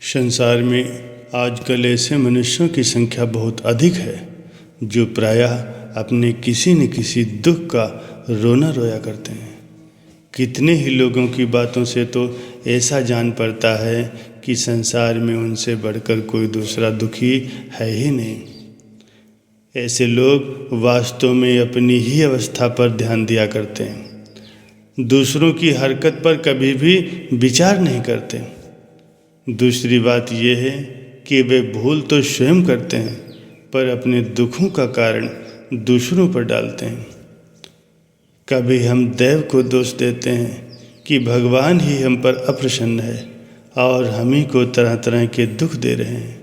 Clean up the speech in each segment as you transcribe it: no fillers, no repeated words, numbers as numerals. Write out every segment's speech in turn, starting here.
संसार में आजकल ऐसे मनुष्यों की संख्या बहुत अधिक है जो प्रायः अपने किसी न किसी दुख का रोना रोया करते हैं। कितने ही लोगों की बातों से तो ऐसा जान पड़ता है कि संसार में उनसे बढ़कर कोई दूसरा दुखी है ही नहीं। ऐसे लोग वास्तव में अपनी ही अवस्था पर ध्यान दिया करते हैं, दूसरों की हरकत पर कभी भी विचार नहीं करते। दूसरी बात यह है कि वे भूल तो स्वयं करते हैं पर अपने दुखों का कारण दूसरों पर डालते हैं। कभी हम दैव को दोष देते हैं कि भगवान ही हम पर अप्रसन्न है और हम ही को तरह तरह के दुख दे रहे हैं।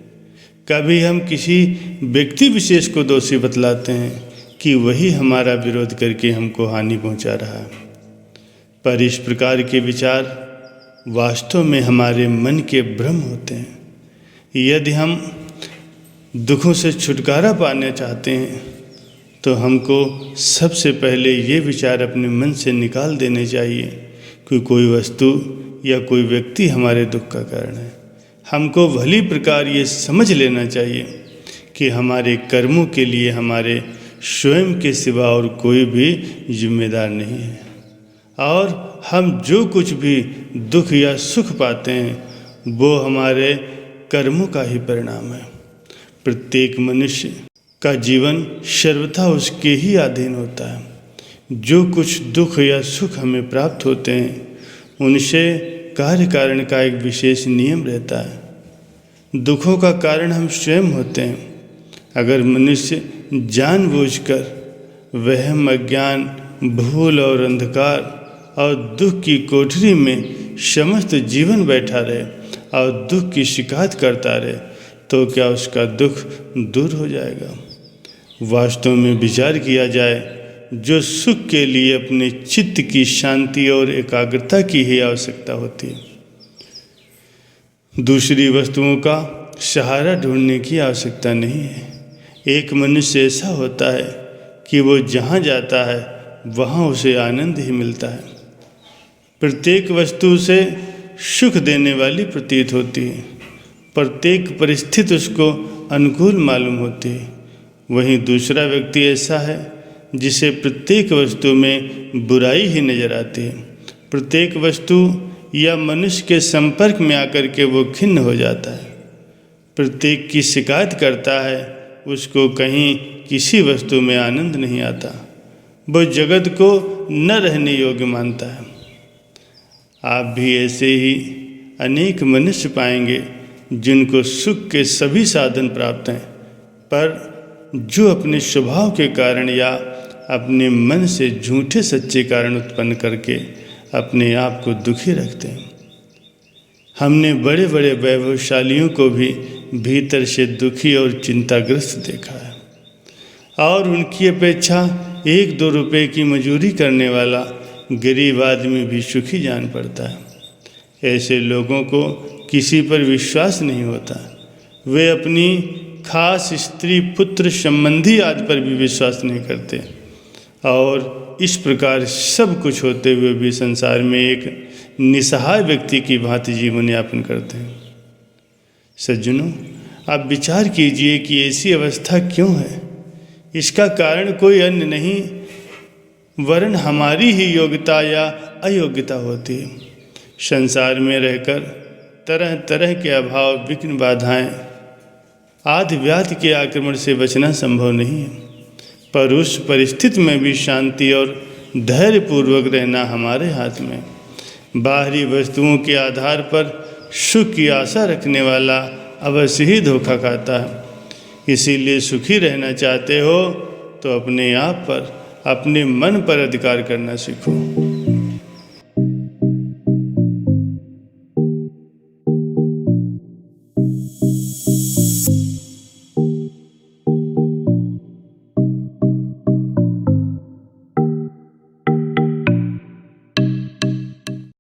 कभी हम किसी व्यक्ति विशेष को दोषी बतलाते हैं कि वही हमारा विरोध करके हमको हानि पहुंचा रहा है। पर इस प्रकार के विचार वास्तव में हमारे मन के भ्रम होते हैं। यदि हम दुखों से छुटकारा पाना चाहते हैं तो हमको सबसे पहले ये विचार अपने मन से निकाल देने चाहिए कि कोई वस्तु या कोई व्यक्ति हमारे दुख का कारण है। हमको भली प्रकार ये समझ लेना चाहिए कि हमारे कर्मों के लिए हमारे स्वयं के सिवा और कोई भी जिम्मेदार नहीं है, और हम जो कुछ भी दुख या सुख पाते हैं वो हमारे कर्मों का ही परिणाम है। प्रत्येक मनुष्य का जीवन सर्वथा उसके ही अधीन होता है। जो कुछ दुख या सुख हमें प्राप्त होते हैं उनसे कार्य कारण का एक विशेष नियम रहता है। दुखों का कारण हम स्वयं होते हैं। अगर मनुष्य जानबूझकर वहम, अज्ञान, भूल और अंधकार और दुख की कोठरी में समस्त जीवन बैठा रहे और दुख की शिकायत करता रहे तो क्या उसका दुख दूर हो जाएगा? वास्तव में विचार किया जाए, जो सुख के लिए अपने चित्त की शांति और एकाग्रता की ही आवश्यकता होती है, दूसरी वस्तुओं का सहारा ढूंढने की आवश्यकता नहीं है। एक मनुष्य ऐसा होता है कि वो जहाँ जाता है वहाँ उसे आनंद ही मिलता है। प्रत्येक वस्तु उसे सुख देने वाली प्रतीत होती है, प्रत्येक परिस्थिति उसको अनुकूल मालूम होती है। वहीं दूसरा व्यक्ति ऐसा है जिसे प्रत्येक वस्तु में बुराई ही नजर आती है। प्रत्येक वस्तु या मनुष्य के संपर्क में आकर के वो खिन्न हो जाता है। प्रत्येक की शिकायत करता है, उसको कहीं किसी वस्तु में आनंद नहीं आता। वो जगत को न रहने योग्य मानता है। आप भी ऐसे ही अनेक मनुष्य पाएंगे जिनको सुख के सभी साधन प्राप्त हैं, पर जो अपने स्वभाव के कारण या अपने मन से झूठे सच्चे कारण उत्पन्न करके अपने आप को दुखी रखते हैं। हमने बड़े बड़े वैभवशालियों को भी भीतर से दुखी और चिंताग्रस्त देखा है, और उनकी अपेक्षा 1-2 रुपए की मजूरी करने वाला गरीब आदमी भी सुखी जान पड़ता है। ऐसे लोगों को किसी पर विश्वास नहीं होता। वे अपनी खास स्त्री, पुत्र, संबंधी आदि पर भी विश्वास नहीं करते, और इस प्रकार सब कुछ होते हुए भी संसार में एक निसहाय व्यक्ति की भांति जीवन यापन करते हैं। सज्जनों, आप विचार कीजिए कि ऐसी अवस्था क्यों है। इसका कारण कोई अन्य नहीं वरन हमारी ही योग्यता या अयोग्यता होती है। संसार में रहकर तरह तरह के अभाव, विघ्न, बाधाएं, आदि व्याधि के आक्रमण से बचना संभव नहीं है, पर उस परिस्थिति में भी शांति और धैर्यपूर्वक रहना हमारे हाथ में। बाहरी वस्तुओं के आधार पर सुख की आशा रखने वाला अवश्य ही धोखा खाता है। इसीलिए सुखी रहना चाहते हो तो अपने आप पर, अपने मन पर अधिकार करना सीखो।